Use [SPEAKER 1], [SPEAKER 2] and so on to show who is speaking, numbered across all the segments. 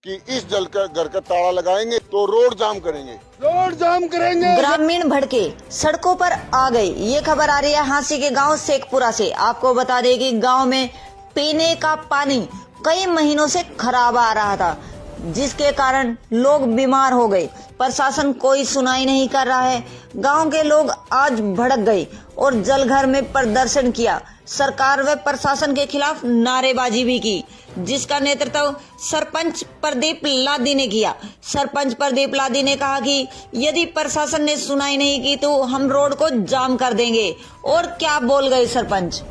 [SPEAKER 1] कि इस जल का घर का ताला लगाएंगे तो रोड जाम करेंगे।
[SPEAKER 2] ग्रामीण भड़के सड़कों पर आ गए। ये खबर आ रही है हांसी के गांव शेखपुरा से। आपको बता दें कि गांव में पीने का पानी कई महीनों से खराब आ रहा था, जिसके कारण लोग बीमार हो गए। प्रशासन कोई सुनाई नहीं कर रहा है। गांव के लोग आज भड़क गए और जलघर में प्रदर्शन किया। सरकार व प्रशासन के खिलाफ नारेबाजी भी की, जिसका नेतृत्व सरपंच प्रदीप लादी ने किया। सरपंच प्रदीप लादी ने कहा कि यदि प्रशासन ने सुनाई नहीं की तो हम रोड को जाम कर देंगे। और क्या बोल गए सरपंच।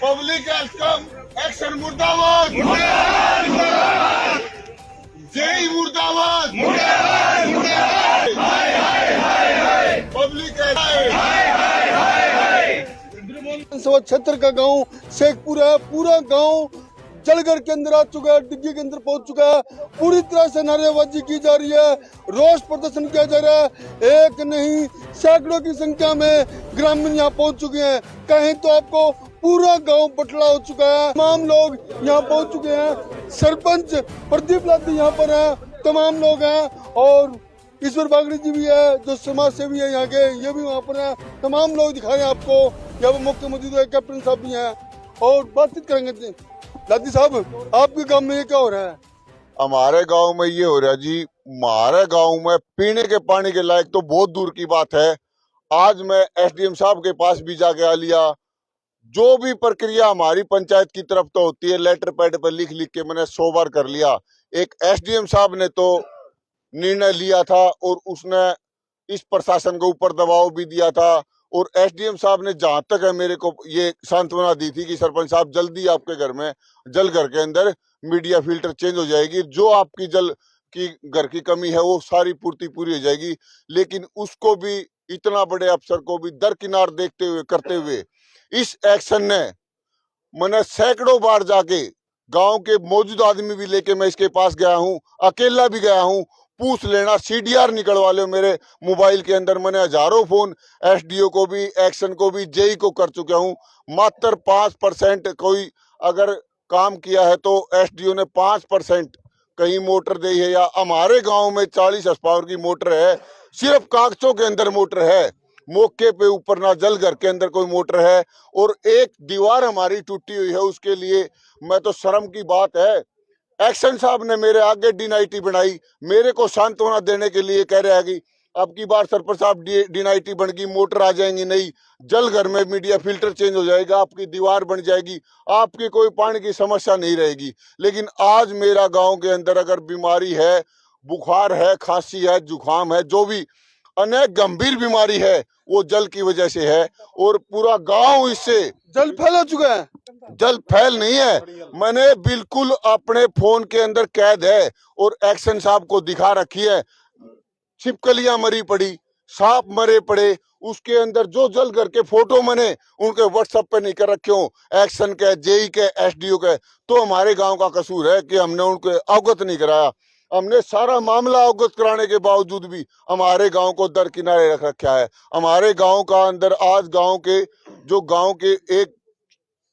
[SPEAKER 1] पब्लिक एक्शन मुर्दाबाद, जय मुर्दाबाद, पब्लिक
[SPEAKER 3] क्षेत्र का गांव शेखपुरा है। पूरा गांव जलघर के अंदर आ चुका है, डिग्गी के अंदर पहुंच चुका है। पूरी तरह से नारेबाजी की जा रही है, रोष प्रदर्शन किया जा रहा है। एक नहीं सैकड़ों की संख्या में ग्रामीण यहाँ पहुंच चुके हैं। कहीं तो आपको पूरा गांव बटला हो चुका है। तमाम लोग यहाँ पहुंच चुके हैं। सरपंच प्रदीप लादी यहाँ पर है, तमाम लोग हैं और ईश्वर बागड़ी जी भी है जो समाज सेवी है यहाँ के, ये भी वहाँ पर है। तमाम लोग दिखा रहे हैं आपको। यहाँ पर मुख्य मौजूद है, कैप्टन साहब भी हैं और बातचीत करेंगे। लादी साहब, आपके गांव में ये क्या हो रहा है?
[SPEAKER 1] हमारे गांव में ये हो रहा है जी, हमारे गांव में पीने के पानी के लायक तो बहुत दूर की बात है। आज मैं एसडीएम साहब के पास भी जाके आ लिया। जो भी प्रक्रिया हमारी पंचायत की तरफ तो होती है, लेटर पैड पर लिख लिख के मैंने 100 बार कर लिया। एक एसडीएम साहब ने तो निर्णय लिया था और उसने इस प्रशासन के ऊपर दबाव भी दिया था। और एसडीएम साहब ने जहां तक है मेरे को ये सांत्वना दी थी कि सरपंच साहब जल्दी आपके घर में जल घर के अंदर मीडिया फिल्टर चेंज हो जाएगी, जो आपकी जल की घर की कमी है वो सारी पूर्ति पूरी हो जाएगी। लेकिन उसको भी इतना बड़े अफसर को भी दरकिनार देखते हुए करते हुए इस एक्शन ने मैंने सैकड़ों बार जाके गांव के मौजूद आदमी भी लेके मैं इसके पास गया हूं, अकेला भी गया हूं। पूछ लेना, सीडीआर निकलवा लो मेरे मोबाइल के अंदर। मैंने हजारों फोन एसडीओ को भी, एक्शन को भी, जेई को कर चुका हूं। मात्र 5% कोई अगर काम किया है तो एसडीओ ने 5% कहीं मोटर दी है। या हमारे गांव में 40 हॉर्सपावर की मोटर है, सिर्फ कागजों के अंदर मोटर है, मौके पे ऊपर ना जल घर के अंदर कोई मोटर है। और एक दीवार हमारी टूटी हुई है, उसके लिए मैं तो शर्म की बात है। एक्शन साहब ने मेरे आगे डिनाइटी बनाई, मेरे को सांत्वना देने के लिए कह रहा है कि अब की बार सरपंच साहब डिनाइटी बन गई, मोटर आ जाएंगी, नहीं जल घर में मीडिया फिल्टर चेंज हो जाएगा, आपकी दीवार बन जाएगी, आपकी कोई पानी की समस्या नहीं रहेगी। लेकिन आज मेरा गांव के अंदर अगर बीमारी है, बुखार है, खांसी है, जुकाम है, जो भी अनेक गंभीर बीमारी है वो जल की वजह से है। और पूरा गांव इससे
[SPEAKER 3] जल फैला चुका है।
[SPEAKER 1] जल फैल नहीं है, मैंने बिल्कुल अपने फोन के अंदर कैद है और एक्शन साहब को दिखा रखी है। छिपकलियां मरी पड़ी, सांप मरे पड़े, उसके अंदर जो जल घर के फोटो मैंने उनके व्हाट्सएप पे नहीं कर रखे हो, एक्शन के, जेई के, एसडीओ के। तो हमारे गांव का कसूर है कि हमने उनको अवगत नहीं कराया। हमने सारा मामला अवगत कराने के बावजूद भी हमारे गांव को दरकिनारे रख रखा है। हमारे गांव का अंदर आज गांव के एक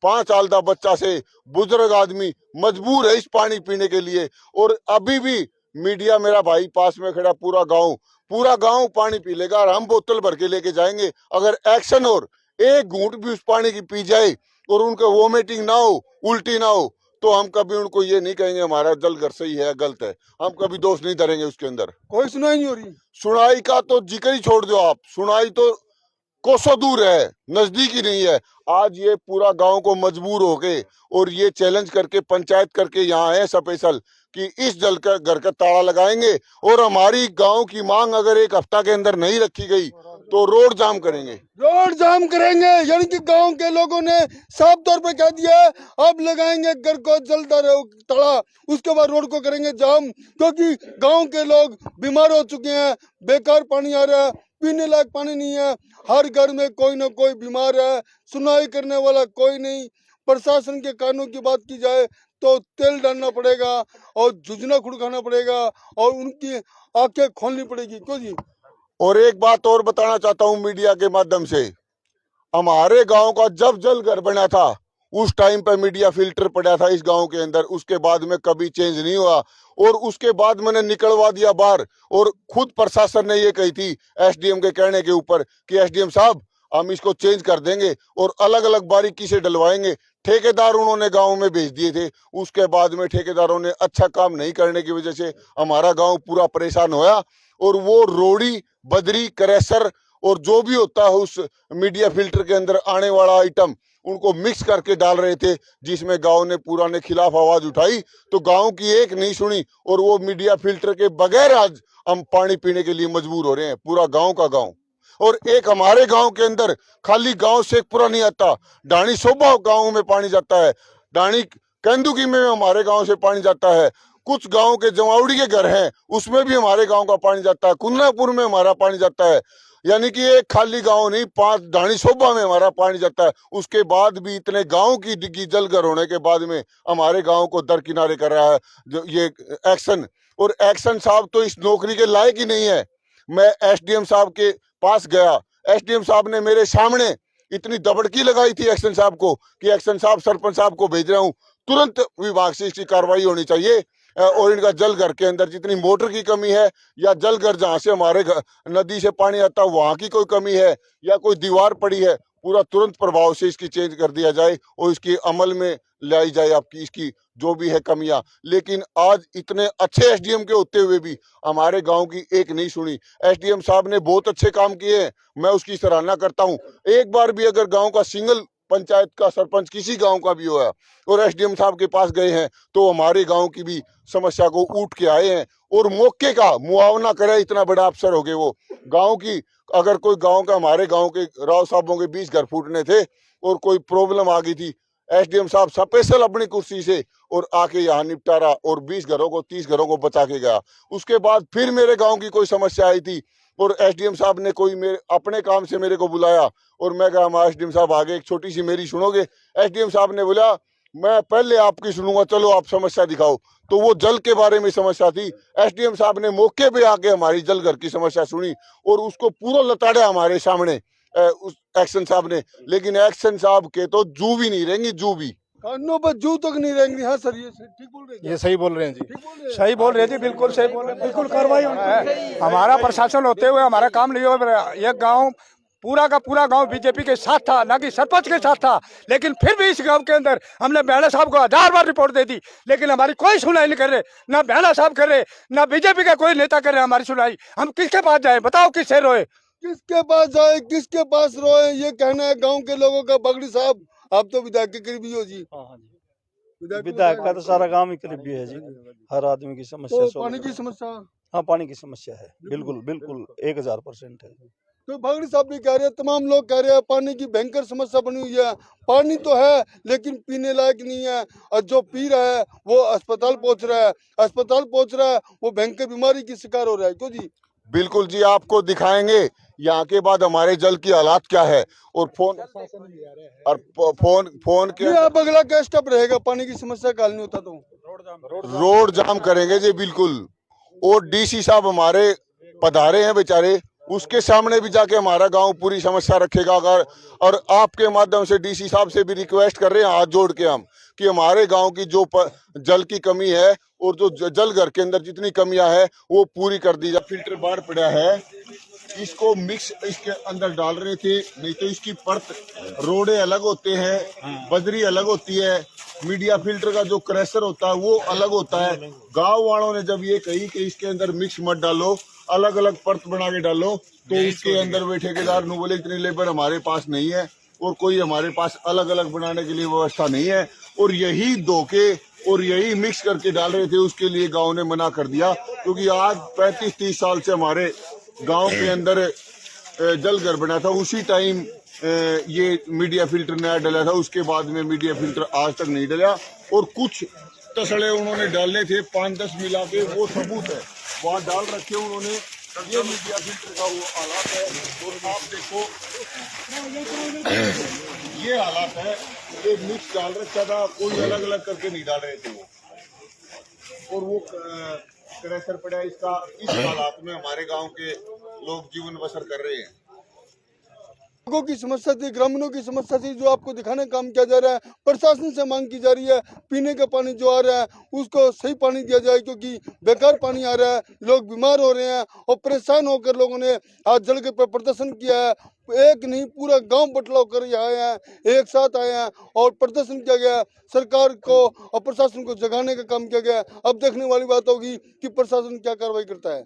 [SPEAKER 1] 5 साल का बच्चा से बुजुर्ग आदमी मजबूर है इस पानी पीने के लिए। और अभी भी मीडिया मेरा भाई पास में खड़ा, पूरा गांव पानी पी लेगा और हम बोतल भर के लेके जाएंगे। अगर एक्शन और एक घूंट भी उस पानी की पी जाए और उनको वोमिटिंग ना हो, उल्टी ना हो, तो हम कभी उनको ये नहीं कहेंगे हमारा जल घर सही है गलत है। हम कभी दोष नहीं धरेंगे उसके अंदर।
[SPEAKER 3] कोई सुनाई नहीं हो रही।
[SPEAKER 1] सुनाई का तो जिक्र ही छोड़ दो आप, सुनाई तो कोसों दूर है, नजदीक ही नहीं है। आज ये पूरा गांव को मजबूर होके और ये चैलेंज करके पंचायत करके यहाँ है स्पेशल कि इस जल का घर का ताला लगाएंगे और हमारी गांव की मांग अगर एक हफ्ता के अंदर नहीं रखी गई तो रोड जाम करेंगे।
[SPEAKER 3] रोड जाम करेंगे, यानी कि गांव के लोगों ने साफ तौर पे कह दिया है अब लगाएंगे घर को जलता रहो ताला, उसके बाद रोड को करेंगे जाम। क्योंकि गांव के लोग बीमार हो चुके हैं, बेकार पानी आ रहा है, पीने लायक पानी नहीं है। हर घर में कोई ना कोई बीमार है, सुनाई करने वाला कोई नहीं। प्रशासन के कानून की बात की जाए तो तेल डालना पड़ेगा और झुंझुना खुड़काना पड़ेगा और उनकी आंखें खोलनी पड़ेगी। क्यों जी?
[SPEAKER 1] और एक बात और बताना चाहता हूं मीडिया के माध्यम से, हमारे गांव का जब जल घर बना था उस टाइम पे मीडिया फिल्टर पड़ा था इस गांव के अंदर, उसके बाद में कभी चेंज नहीं हुआ। और उसके बाद मैंने निकलवा दिया बाहर, और खुद प्रशासन ने ये कही थी एसडीएम के कहने के ऊपर कि एसडीएम साहब हम इसको चेंज कर देंगे और अलग अलग बारीकी से डलवाएंगे। ठेकेदार उन्होंने गांव में भेज दिए थे। उसके बाद में ठेकेदारों ने अच्छा काम नहीं करने की वजह से हमारा गांव पूरा परेशान होया, और वो रोड़ी, बदरी, क्रैशर और जो भी होता है उस मीडिया फिल्टर के अंदर आने वाला आइटम, उनको मिक्स करके डाल रहे थे, जिसमें गांव ने पूरा ने खिलाफ आवाज उठाई। तो गांव की एक नहीं सुनी, और वो मीडिया फिल्टर के बगैर आज हम पानी पीने के लिए मजबूर हो रहे हैं, पूरा गांव का गांव। और एक हमारे गांव के अंदर खाली गांव शेखपुरा नहीं आता, डाणी सोबा गांव में पानी जाता है, डाणी केंदुकी में हमारे गांव से पानी जाता है, कुछ गांव के जमावड़ी के घर हैं उसमें भी हमारे गांव का पानी जाता है, कुन्नापुर में हमारा पानी जाता है। यानी कि एक खाली गांव नहीं, 5 डाणी सोबा में हमारा पानी जाता है। उसके बाद भी इतने गांव की डिग्गी जलकर होने के बाद में हमारे गांव को दरकिनारे कर रहा है जो ये एक्शन। और एक्शन साहब तो इस नौकरी के लायक ही नहीं है। मैं एसडीएम साहब के पास गया, एसडीएम साहब ने मेरे सामने इतनी दबड़की लगाई थी एक्शन साहब को कि एक्शन साहब सरपंच साहब को भेज रहा हूं, तुरंत विभाग से इसकी कार्रवाई होनी चाहिए। और इनका जलघर के अंदर जितनी मोटर की कमी है, या जलघर जहां से हमारे नदी से पानी आता है वहां की कोई कमी है, या कोई दीवार पड़ी है, पूरा तुरंत प्रभाव से इसकी चेंज कर दिया जाए और इसकी अमल में लाई जाए आपकी इसकी जो भी है कमियां। लेकिन आज इतने अच्छे एसडीएम के होते हुए भी हमारे गांव की एक नहीं सुनी। एसडीएम साहब ने बहुत अच्छे काम किए हैं, मैं उसकी सराहना करता हूं। एक बार भी अगर गांव का सिंगल पंचायत का सरपंच किसी गांव का भी हुआ और एसडीएम साहब के पास गए हैं तो हमारे गांव की भी समस्या को उठ के आए हैं और मौके का मुआवना करे। इतना बड़ा अफसर हो गए वो गांव की। अगर कोई गांव का, हमारे गांव के राव साहबों के 20 घर फूटने थे और कोई प्रॉब्लम आ गई थी, एसडीएम साहब स्पेशल अपनी कुर्सी से और आके यहाँ निपटारा और 20 घरों को 30 घरों को बचा के गया। उसके बाद फिर मेरे गांव की कोई समस्या आई थी और एसडीएम साहब ने कोई मेरे अपने काम से मेरे को बुलाया और मैं कहा एसडीएम साहब आगे एक छोटी सी मेरी सुनोगे। एसडीएम साहब ने बोला मैं पहले आपकी सुनूंगा, चलो आप समस्या दिखाओ। तो वो जल के बारे में समस्या थी। एसडीएम साहब ने मौके पे आके हमारी जल घर की समस्या सुनी और उसको पूरा लताड़ा हमारे सामने उस एक्शन साहब ने। लेकिन एक्शन साहब के तो जू भी नहीं रहेंगी, जू भी
[SPEAKER 3] कानों पर जू तक नहीं रहेंगी। हाँ सर, ये ठीक बोल रहे हैं,
[SPEAKER 4] ये सही बोल रहे हैं जी,
[SPEAKER 3] सही बोल रहे हैं जी, बिल्कुल सही बोल रहे हैं, बिल्कुल कार्रवाई होना है।
[SPEAKER 4] हमारा प्रशासन होते हुए हमारा काम नहीं हो रहा। ये गांव पूरा का पूरा गांव बीजेपी के साथ था, ना कि सरपंच के साथ था। लेकिन फिर भी इस गांव के अंदर हमने बेहड़ा साहब को 1000 बार रिपोर्ट दे दी, लेकिन हमारी कोई सुनाई नहीं कर रहे। ना बेहड़ा साहब कर रहे, ना बीजेपी का कोई नेता कर रहे हमारी सुनाई। हम किसके पास जाए, बताओ किससे रोए,
[SPEAKER 3] किसके पास जाए, किसके पास रोए, ये कहना है गांव के लोगों का। बगड़ी साहब आप तो विधायक के करीबी हो जी।
[SPEAKER 5] विधायक का तो सारा गांव ही करीबी है जी। हर आदमी की समस्या
[SPEAKER 3] तो
[SPEAKER 5] solve
[SPEAKER 3] पानी की
[SPEAKER 5] है।
[SPEAKER 3] समस्या,
[SPEAKER 5] हाँ, पानी की समस्या है, बिल्कुल बिल्कुल 1000% है।
[SPEAKER 3] तो बगड़ी साहब भी कह रहे हैं, तमाम लोग कह रहे हैं पानी की भयंकर समस्या बनी हुई है। पानी तो है लेकिन पीने लायक नहीं है, और जो पी रहा है वो अस्पताल पहुंच रहा है, अस्पताल पहुंच रहा है वो भयंकर बीमारी की शिकार हो रहा है। क्यों जी?
[SPEAKER 1] बिल्कुल जी, आपको दिखाएंगे यहाँ के बाद हमारे जल की हालात क्या है। और फोन के
[SPEAKER 3] ये अब अगला क्या स्टेप रहेगा पानी की समस्या का हल नहीं होता तो?
[SPEAKER 1] रोड जाम करेंगे जी बिल्कुल। और डीसी साहब हमारे पधारे हैं बेचारे, उसके सामने भी जाके हमारा गांव पूरी समस्या रखेगा। अगर और आपके माध्यम से डीसी साहब से भी रिक्वेस्ट कर रहे हैं हाथ जोड़ के हम कि हमारे गांव की जो जल की कमी है और जो जल घर के अंदर जितनी कमियां है वो पूरी कर दी जाए। फिल्टर बाहर पड़ा है, इसको मिक्स इसके अंदर डाल रहे थे, नहीं तो इसकी परत रोड़े अलग होते हैं, बजरी अलग होती है, मीडिया फिल्टर का जो क्रैशर होता है वो अलग होता है। गांव वालों ने जब ये कही कि इसके अंदर मिक्स मत डालो, अलग अलग परत बना के डालो, तो उसके अंदर वे ठेकेदार ने बोले इतनी लेबर हमारे पास नहीं है और कोई हमारे पास अलग अलग बनाने के लिए व्यवस्था नहीं है। और यही धोखे और यही मिक्स करके डाल रहे थे, उसके लिए गांव ने मना कर दिया। क्योंकि आज 35-30 साल से हमारे गांव के अंदर जल घर बना था, उसी टाइम ये मीडिया फिल्टर नया डला था, उसके बाद में मीडिया फिल्टर आज तक नहीं डला। और कुछ तसड़े उन्होंने डालने थे 5-10 मिला के, वो सबूत है वहाँ डाल रखे उन्होंने। ये मीडिया फिल्टर का वो हालात है और आप देखो ये हालात है। ये मिक्स डाल रखा था, कोई अलग अलग करके नहीं डाल रहे थे वो। और वो क्रैशर पड़ा इसका, इस हालात में हमारे गांव के लोग जीवन बसर कर रहे हैं।
[SPEAKER 3] लोगों की समस्या थी, ग्रामीणों की समस्या थी, जो आपको दिखाने का काम किया जा रहा है। प्रशासन से मांग की जा रही है पीने का पानी जो आ रहा है उसको सही पानी दिया जाए, क्योंकि बेकार पानी आ रहा है, लोग बीमार हो रहे हैं। और परेशान होकर लोगों ने आज जल के पर प्रदर्शन किया है। एक नहीं, पूरा गांव बटला होकर यहाँ आए हैं, एक साथ आए हैं और प्रदर्शन किया गया। सरकार को और प्रशासन को जगाने का काम किया गया। अब देखने वाली बात होगी कि प्रशासन क्या कार्रवाई करता है।